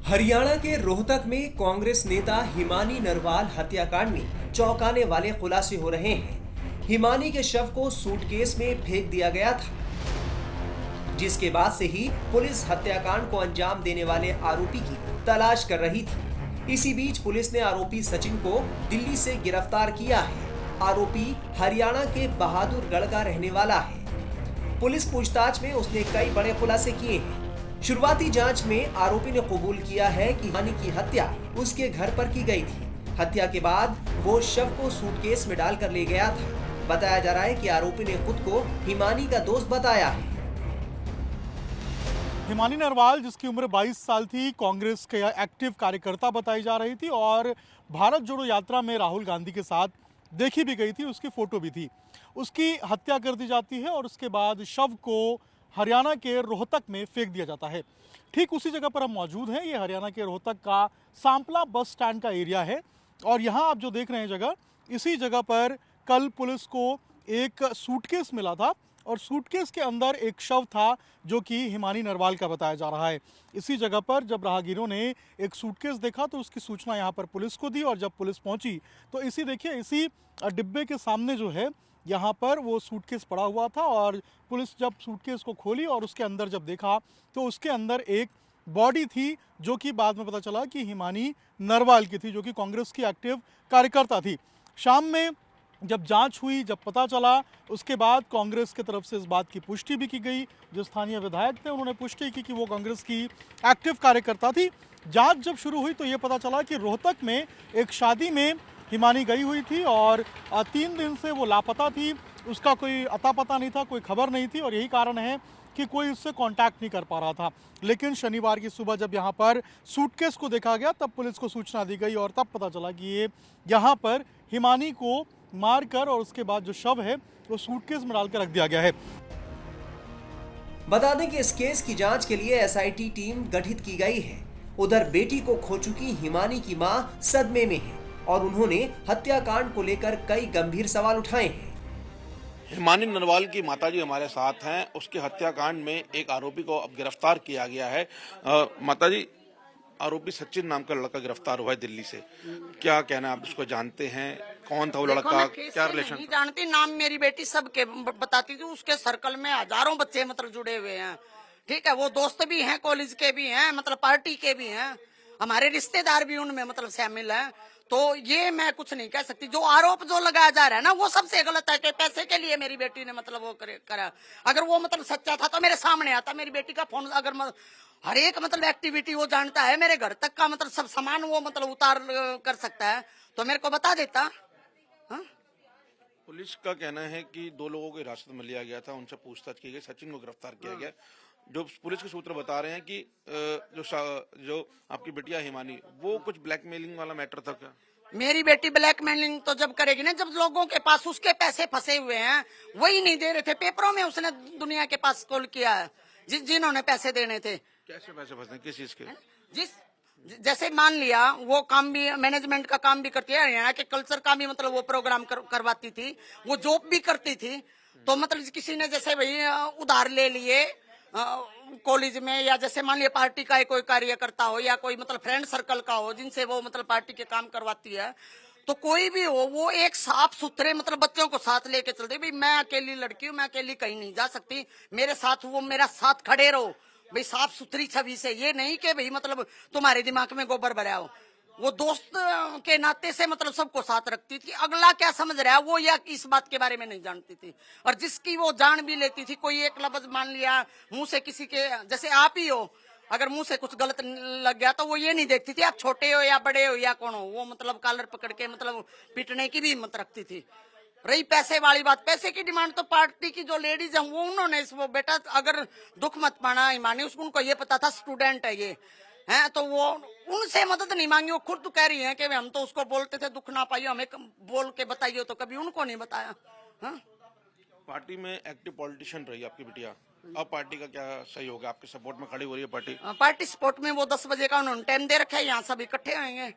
हरियाणा के रोहतक में कांग्रेस नेता हिमानी नरवाल हत्याकांड में चौंकाने वाले खुलासे हो रहे हैं। हिमानी के शव को सूटकेस में फेंक दिया गया था, जिसके बाद से ही पुलिस हत्याकांड को अंजाम देने वाले आरोपी की तलाश कर रही थी। इसी बीच पुलिस ने आरोपी सचिन को दिल्ली से गिरफ्तार किया है। आरोपी हरियाणा के बहादुरगढ़ का रहने वाला है। पुलिस पूछताछ में उसने कई बड़े खुलासे किए हैं। शुरुआती जांच में आरोपी ने कबूल किया है कि हिमानी की हत्या उसके घर पर की गई थी। हत्या के बाद वो शव को सूटकेस में डालकर ले गया था। बताया जा रहा है कि आरोपी ने खुद को हिमानी का दोस्त बताया है। हिमानी नरवाल, जिसकी उम्र 22 साल थी, कांग्रेस के एक्टिव कार्यकर्ता बताई जा रही थी और भारत जोड़ो यात्रा में राहुल गांधी के साथ देखी भी गई थी, उसकी फोटो भी थी। उसकी हत्या कर दी जाती है और उसके बाद शव को हरियाणा के रोहतक में फेंक दिया जाता है। ठीक उसी जगह पर हम मौजूद हैं। ये हरियाणा के रोहतक का सांपला बस स्टैंड का एरिया है और यहाँ आप जो देख रहे हैं जगह, इसी जगह पर कल पुलिस को एक सूटकेस मिला था और सूटकेस के अंदर एक शव था जो कि हिमानी नरवाल का बताया जा रहा है। इसी जगह पर जब राहगीरों ने एक सूटकेस देखा तो उसकी सूचना यहाँ पर पुलिस को दी और जब पुलिस पहुंची तो इसी डिब्बे के सामने जो है यहाँ पर वो सूटकेस पड़ा हुआ था और पुलिस जब सूटकेस को खोली और उसके अंदर जब देखा तो उसके अंदर एक बॉडी थी जो कि बाद में पता चला कि हिमानी नरवाल की थी, जो कि कांग्रेस की एक्टिव कार्यकर्ता थी। शाम में जब जांच हुई, जब पता चला, उसके बाद कांग्रेस की तरफ से इस बात की पुष्टि भी की गई। जो स्थानीय विधायक थे उन्होंने पुष्टि की कि वो कांग्रेस की एक्टिव कार्यकर्ता थी। जांच जब शुरू हुई तो ये पता चला कि रोहतक में एक शादी में हिमानी गई हुई थी और 3 दिन से वो लापता थी। उसका कोई अता पता नहीं था, कोई खबर नहीं थी और यही कारण है कि कोई उससे कांटेक्ट नहीं कर पा रहा था। लेकिन शनिवार की सुबह जब यहाँ पर सूटकेस को देखा गया तब पुलिस को सूचना दी गई और तब पता चला कि ये यहाँ पर हिमानी को मारकर और उसके बाद जो शव है वो सूटकेस में डालकर रख दिया गया है। बता दें कि इस केस की जांच के लिए एसआईटी टीम गठित की गई है। उधर बेटी को खो चुकी हिमानी की मां सदमे में है और उन्होंने हत्याकांड को लेकर कई गंभीर सवाल उठाए हैं। हिमानी नरवाल की माताजी हमारे साथ हैं। उसके हत्याकांड में एक आरोपी को अब गिरफ्तार किया गया है। माताजी, आरोपी सचिन नाम का लड़का गिरफ्तार हुआ है दिल्ली से, क्या कहना है? आप उसको जानते हैं? कौन था वो लड़का, क्या रिलेशन? नहीं जानती, नाम मेरी बेटी सबके बताती थी। उसके सर्कल में हजारों बच्चे मतलब जुड़े हुए हैं। ठीक है, वो दोस्त भी हैं, कॉलेज के भी हैं, मतलब पार्टी के भी हैं, हमारे रिश्तेदार भी उनमें मतलब शामिल हैं। तो ये मैं कुछ नहीं कह सकती। जो आरोप जो लगाया जा रहा है ना वो सबसे गलत है कि पैसे के लिए मेरी बेटी ने मतलब वो करा। अगर वो मतलब सच्चा था तो मेरे सामने आता। मेरी बेटी का फोन अगर हर एक मतलब एक्टिविटी वो जानता है, मेरे घर तक का मतलब सब सामान वो मतलब उतार कर सकता है, तो मेरे को बता देता। हा? पुलिस का कहना है कि 2 लोगों को हिरासत में लिया गया था, उनसे पूछताछ की गई, सचिन को गिरफ्तार किया गया। जो पुलिस के सूत्र बता रहे हैं कि जो आपकी बिटिया हिमानी, वो कुछ ब्लैकमेलिंग वाला मैटर था क्या? मेरी बेटी ब्लैकमेलिंग तो जब करेगी ना, जब लोगों के पास उसके पैसे फंसे हुए हैं, वही नहीं दे रहे थे। पेपरों में उसने दुनिया के पास कॉल किया है जिन्होंने पैसे देने थे। कैसे पैसे फंसे, किस चीज के? जैसे मान लिया वो काम भी मैनेजमेंट का काम भी करती है, हरियाणा के कल्चर का भी मतलब वो प्रोग्राम करवाती थी, वो जॉब भी करती थी। तो मतलब किसी ने जैसे भाई उधार ले लिए कॉलेज में, या जैसे मान लिया पार्टी का कोई कार्यकर्ता हो या कोई मतलब फ्रेंड सर्कल का हो जिनसे वो मतलब पार्टी के काम करवाती है, तो कोई भी हो वो एक साफ सुथरे मतलब बच्चों को साथ लेके चलते। भाई मैं अकेली लड़की हूँ, मैं अकेली कहीं नहीं जा सकती, मेरे साथ वो मेरा साथ खड़े रहो भाई, साफ सुथरी छवि से। ये नहीं कि भाई मतलब तुम्हारे दिमाग में गोबर भरा हो। वो दोस्त के नाते से मतलब सबको साथ रखती थी। अगला क्या समझ रहा है वो या इस बात के बारे में नहीं जानती थी। और जिसकी वो जान भी लेती थी, कोई एक लफ्ज मान लिया मुंह से किसी के, जैसे आप ही हो, अगर मुंह से कुछ गलत लग गया तो वो ये नहीं देखती थी आप छोटे हो या बड़े हो या कौन हो, वो मतलब कॉलर पकड़ के मतलब पीटने की भी हिम्मत रखती थी। रही पैसे वाली बात, पैसे की डिमांड तो पार्टी की जो लेडीज हैं वो उन्होंने वो बेटा अगर दुख मत पाना हिमानी, उनको ये पता था स्टूडेंट है ये है, तो वो उनसे मदद नहीं मांगी। वो खुद तो कह रही है कि हम तो उसको बोलते थे दुख ना पाइयो, हमें बोल के बताइए, तो कभी उनको नहीं बताया। हा? पार्टी में एक्टिव पॉलिटिशियन रही आपकी बिटिया, अब पार्टी का क्या सही होगा? आपके सपोर्ट में खड़ी हो रही है पार्टी? पार्टी सपोर्ट में वो 10 बजे का उन्होंने टाइम दे रखा है, यहाँ सब इकट्ठे होंगे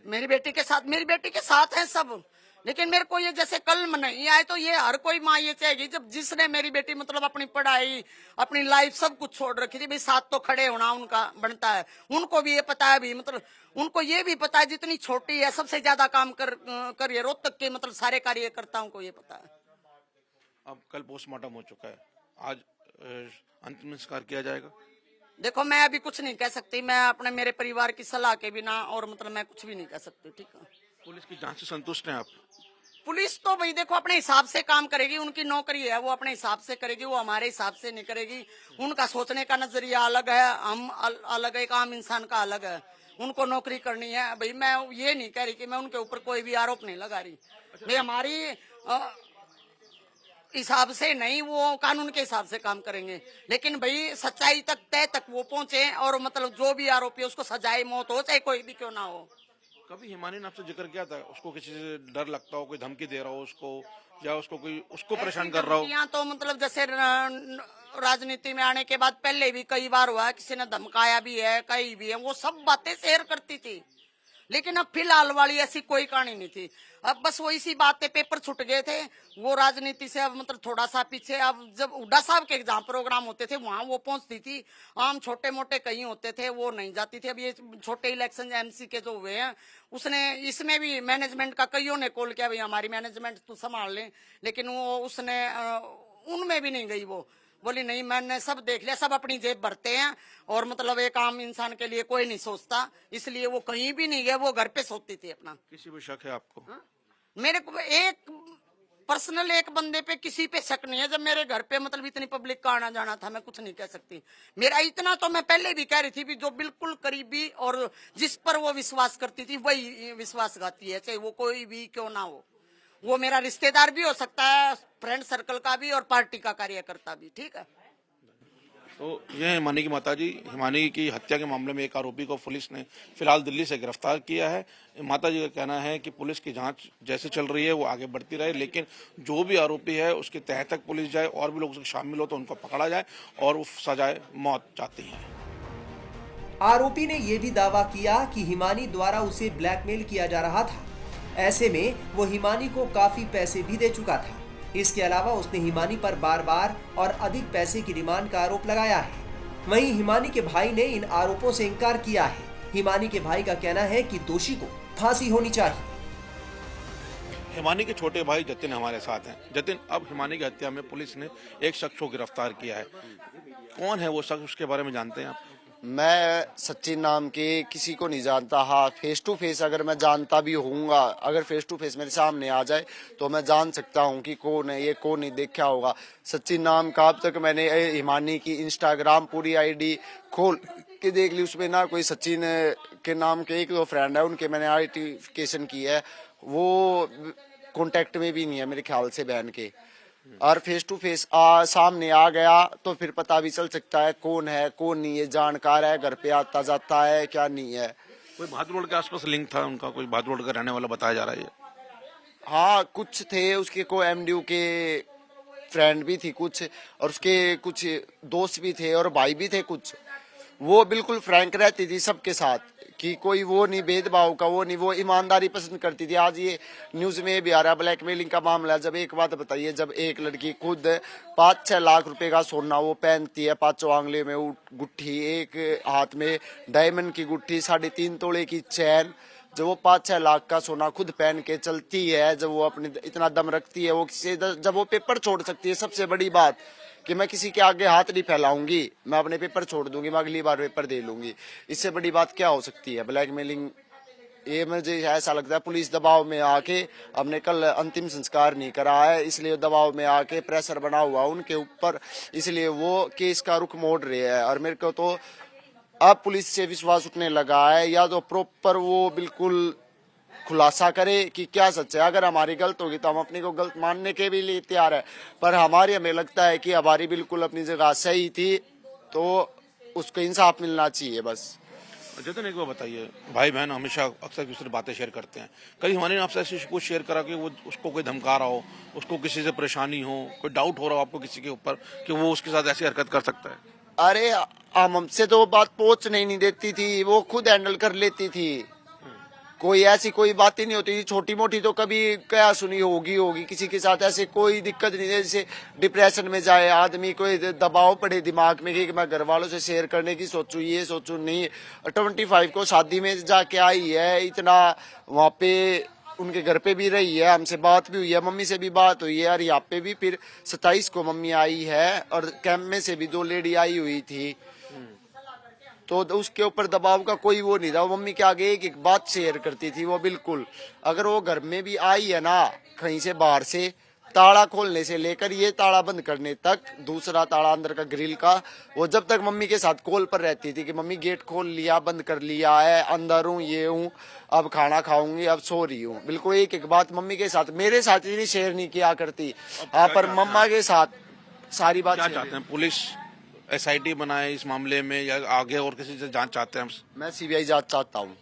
मेरी बेटी के साथ। मेरी बेटी के साथ है सब, लेकिन मेरे को ये जैसे कल नहीं आए तो ये हर कोई माँ ये चाहेगी, जब जिसने मेरी बेटी मतलब अपनी पढ़ाई अपनी लाइफ सब कुछ छोड़ रखी थी, भाई साथ तो खड़े होना उनका बनता है। उनको भी ये पता है भी, मतलब उनको ये भी पता है जितनी छोटी है सबसे ज्यादा काम करिए रोहतक के मतलब सारे कार्यकर्ताओं को ये पता है। अब कल पोस्टमार्टम हो चुका है, आज अंतिम संस्कार किया जाएगा। देखो मैं अभी कुछ नहीं कह सकती, मैं अपने मेरे परिवार की सलाह के बिना और मतलब मैं कुछ भी नहीं कह सकती। ठीक है, पुलिस की जांच से संतुष्ट हैं आप? पुलिस तो भाई देखो अपने हिसाब से काम करेगी, उनकी नौकरी है वो अपने हिसाब से करेगी, वो हमारे हिसाब से नहीं करेगी। उनका सोचने का नजरिया अलग है, हम अलग है, एक आम इंसान का अलग है। उनको नौकरी करनी है भाई, मैं ये नहीं कह रही कि मैं उनके ऊपर कोई भी आरोप नहीं लगा रही। भाई हमारी हिसाब से नहीं, वो कानून के हिसाब से काम करेंगे, लेकिन भाई सच्चाई तक तय तक वो पहुंचे और मतलब जो भी आरोपी है उसको सजाए मौत हो, चाहे कोई भी क्यों ना हो। कभी हिमानी ने आपसे जिक्र किया था उसको किसी से डर लगता हो, कोई धमकी दे रहा हो उसको, या उसको कोई उसको परेशान कर रहा हो? यहाँ तो मतलब जैसे राजनीति में आने के बाद पहले भी कई बार हुआ, किसी ने धमकाया भी है, कई भी है, वो सब बातें शेयर करती थी। लेकिन अब फिलहाल वाली ऐसी कोई कहानी नहीं थी। अब बस वो इसी बात पे पेपर छूट गए थे, वो राजनीति से अब मतलब थोड़ा सा पीछे। अब जब हुड्डा साहब के जहाँ प्रोग्राम होते थे वहां वो पहुंचती थी, आम छोटे मोटे कहीं होते थे वो नहीं जाती थी। अब ये छोटे इलेक्शन एमसी के जो हुए हैं उसने इसमें भी मैनेजमेंट का कईयों ने कॉल किया भाई हमारी मैनेजमेंट तू संभाल ले, लेकिन वो उसने उनमें भी नहीं गई। वो बोली नहीं मैंने सब देख लिया, सब अपनी जेब भरते हैं और मतलब एक आम इंसान के लिए कोई नहीं सोचता, इसलिए वो कहीं भी नहीं गए, वो घर पे सोती थी अपना। किसी पे शक है आपको? मेरे को एक पर्सनल एक बंदे पे किसी पे शक नहीं है। जब मेरे घर पे मतलब इतनी पब्लिक का आना जाना था, मैं कुछ नहीं कह सकती। मेरा इतना तो मैं पहले भी कह रही थी भी जो बिल्कुल करीबी और जिस पर वो विश्वास करती थी वही विश्वासघाती है, चाहे वो कोई भी क्यों ना हो। वो मेरा रिश्तेदार भी हो सकता है, फ्रेंड सर्कल का भी और पार्टी का कार्यकर्ता भी। ठीक है, तो ये हिमानी की माताजी, हिमानी की हत्या के मामले में एक आरोपी को पुलिस ने फिलहाल दिल्ली से गिरफ्तार किया है। माताजी का कहना है कि पुलिस की जांच जैसे चल रही है वो आगे बढ़ती रहे, लेकिन जो भी आरोपी है उसके तह तक पुलिस जाए और भी लोग उसमें शामिल हो तो उनको पकड़ा जाए और वो सजाए मौत चाहती है। आरोपी ने यह भी दावा किया कि हिमानी द्वारा उसे ब्लैकमेल किया जा रहा था। ऐसे में वो हिमानी को काफी पैसे भी दे चुका था। इसके अलावा उसने हिमानी पर बार बार और अधिक पैसे की डिमांड का आरोप लगाया है। वहीं हिमानी के भाई ने इन आरोपों से इनकार किया है। हिमानी के भाई का कहना है कि दोषी को फांसी होनी चाहिए। हिमानी के छोटे भाई जतिन हमारे साथ हैं। जतिन, अब हिमानी की हत्या में पुलिस ने एक शख्स को गिरफ्तार किया है, कौन है वो शख्स, उसके बारे में जानते हैं आप? मैं सचिन नाम के किसी को नहीं जानता। हाँ, फेस टू फेस अगर मैं जानता भी होऊंगा, अगर फेस टू फेस मेरे सामने आ जाए तो मैं जान सकता हूँ कि कौन है ये, कौन नहीं देखा होगा। सचिन नाम का अब तक मैंने हिमानी की इंस्टाग्राम पूरी आईडी खोल के देख ली, उसमें ना कोई सचिन के नाम के एक दो फ्रेंड है, उनके मैंने आइडेंटिफिकेशन की है, वो कॉन्टेक्ट में भी नहीं है मेरे ख्याल से बहन के। और फेस टू फेस सामने आ गया तो फिर पता भी चल सकता है कौन है कौन नहीं है, जानकार है, घर पे आता जाता है क्या नहीं है। कोई भादर रोड के आसपास लिंक था उनका, कोई भादर रोड का रहने वाला बताया जा रहा है। हाँ, कुछ थे उसके, को एमडीयू के फ्रेंड भी थी कुछ, और उसके कुछ दोस्त भी थे और भाई भी थे कुछ। वो बिल्कुल फ्रैंक रहती थी सबके साथ कि कोई वो नहीं भेदभाव का, वो नहीं, वो ईमानदारी पसंद करती थी। आज ये न्यूज में भी आ रहा है ब्लैकमेलिंग का मामला। जब एक बात बताइए, जब एक लड़की खुद 5-6 लाख रुपए का सोना वो पहनती है, 5 आंगले में गुट्ठी, एक हाथ में डायमंड की गुट्ठी, 3.5 तोले की चैन, जब वो 5-6 लाख का सोना खुद पहन के चलती है, जब वो अपने इतना दम रखती है, वो किसी जब वो पेपर छोड़ सकती है, सबसे बड़ी बात कि मैं किसी के आगे हाथ नहीं फैलाऊंगी, मैं अपने पेपर छोड़ दूंगी, मैं अगली बार पेपर दे लूंगी, इससे बड़ी बात क्या हो सकती है। ब्लैकमेलिंग, ये मुझे ऐसा लगता है पुलिस दबाव में आके, हमने कल अंतिम संस्कार नहीं करा है इसलिए दबाव में आके प्रेशर बना हुआ उनके ऊपर, इसलिए वो केस का रुख मोड़ रहे हैं। और मेरे को तो अब पुलिस से विश्वास उठने लगा है, या तो प्रॉपर वो बिल्कुल खुलासा करे कि क्या सच है। अगर हमारी गलत होगी तो हम अपने को गलत मानने के भी लिए तैयार है, पर हमें लगता है कि हमारी बिल्कुल अपनी जगह सही थी, तो उसको इंसाफ मिलना चाहिए बस। जतिन, एक बार बताइए, भाई बहन हमेशा अक्सर दूसरी बातें शेयर करते हैं, कहीं हिमानी ने आपसे ऐसी कुछ शेयर करा कि वो उसको कोई धमका रहा हो, उसको किसी से परेशानी हो, कोई डाउट हो रहा हो आपको किसी के ऊपर कि वो उसके साथ ऐसी हरकत कर सकता है? अरे हमसे तो बात पहुंचने नहीं देती थी, वो खुद हैंडल कर लेती थी। कोई ऐसी कोई बात ही नहीं होती, छोटी मोटी तो कभी क्या सुनी होगी किसी के साथ, ऐसे कोई दिक्कत नहीं है। जैसे डिप्रेशन में जाए आदमी, कोई दबाव पड़े दिमाग में कि मैं घर वालों से शेयर करने की सोचूं, ये सोचूं, नहीं 25 को शादी में जाके आई है, इतना वहाँ पे उनके घर पे भी रही है, हमसे बात भी हुई है, मम्मी से भी बात हुई है, और यहाँ पे भी फिर 27 को मम्मी आई है, और कैंप में से भी 2 लेडी आई हुई थी। तो उसके ऊपर दबाव का कोई वो नहीं था, वो मम्मी के आगे एक बात शेयर करती थी वो बिल्कुल। अगर वो घर में भी आई है ना कहीं से बाहर से, ताला खोलने से लेकर ये ताला बंद करने तक, दूसरा ताला अंदर का ग्रिल का, वो जब तक मम्मी के साथ कॉल पर रहती थी कि मम्मी गेट खोल लिया, बंद कर लिया है, अंदर हूँ, ये हूँ, अब खाना खाऊंगी, अब सो रही हूँ, बिल्कुल एक बात मम्मी के साथ, मेरे साथ ही शेयर नहीं किया करती, पर मम्मा के साथ सारी बात। क्या चाहते हैं, पुलिस SIT बनाए इस मामले में, या आगे और किसी से जांच चाहते हैं? मैं CBI जांच चाहता हूँ।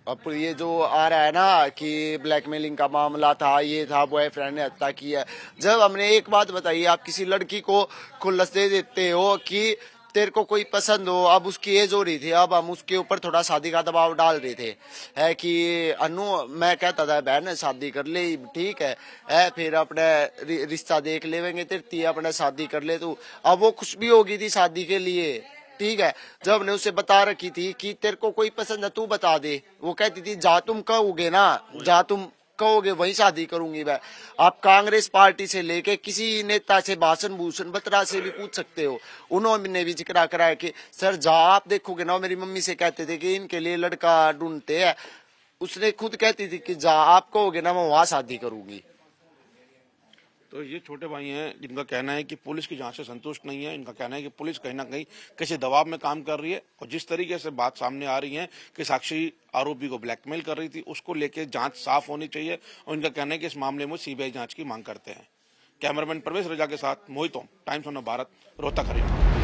अब ये जो आ रहा है ना कि ब्लैकमेलिंग का मामला था, ये था, बॉयफ्रेंड ने हत्या की है, जब हमने एक बात बताई, आप किसी लड़की को खुल्लस दे देते हो कि तेरे को कोई पसंद हो, अब उसकी एज हो रही थी, अब हम उसके ऊपर थोड़ा शादी का दबाव डाल रहे थे, है कि अनु, मैं कहता था बहन शादी कर ले, ठीक है फिर अपने रिश्ता देख लेंगे, तेरी अपने शादी कर ले तू। अब वो खुश भी होगी थी शादी के लिए, ठीक है, जब हमने उसे बता रखी थी कि तेरे को कोई पसंद है तू बता दे, वो कहती थी जा तुम कहोगे ना, जा तुम कहोगे वही शादी करूंगी मैं। आप कांग्रेस पार्टी से लेके किसी नेता से, भाषण भूषण बत्रा से भी पूछ सकते हो, उन्होंने भी जिक्र कराया कि सर जा आप देखोगे ना, मेरी मम्मी से कहते थे कि इनके लिए लड़का ढूंढते हैं, उसने खुद कहती थी कि जा आप कहोगे ना मैं वहां शादी करूंगी। तो ये छोटे भाई हैं जिनका कहना है कि पुलिस की जांच से संतुष्ट नहीं है। इनका कहना है कि पुलिस कहीं ना कहीं किसी दबाव में काम कर रही है, और जिस तरीके से बात सामने आ रही है कि साक्षी आरोपी को ब्लैकमेल कर रही थी, उसको लेकर जांच साफ होनी चाहिए, और इनका कहना है कि इस मामले में CBI जांच की मांग करते हैं। कैमरामैन परवेश रजा के साथ मोहित ओम, टाइम्स ऑफ भारत, रोहतक, हरियाणा।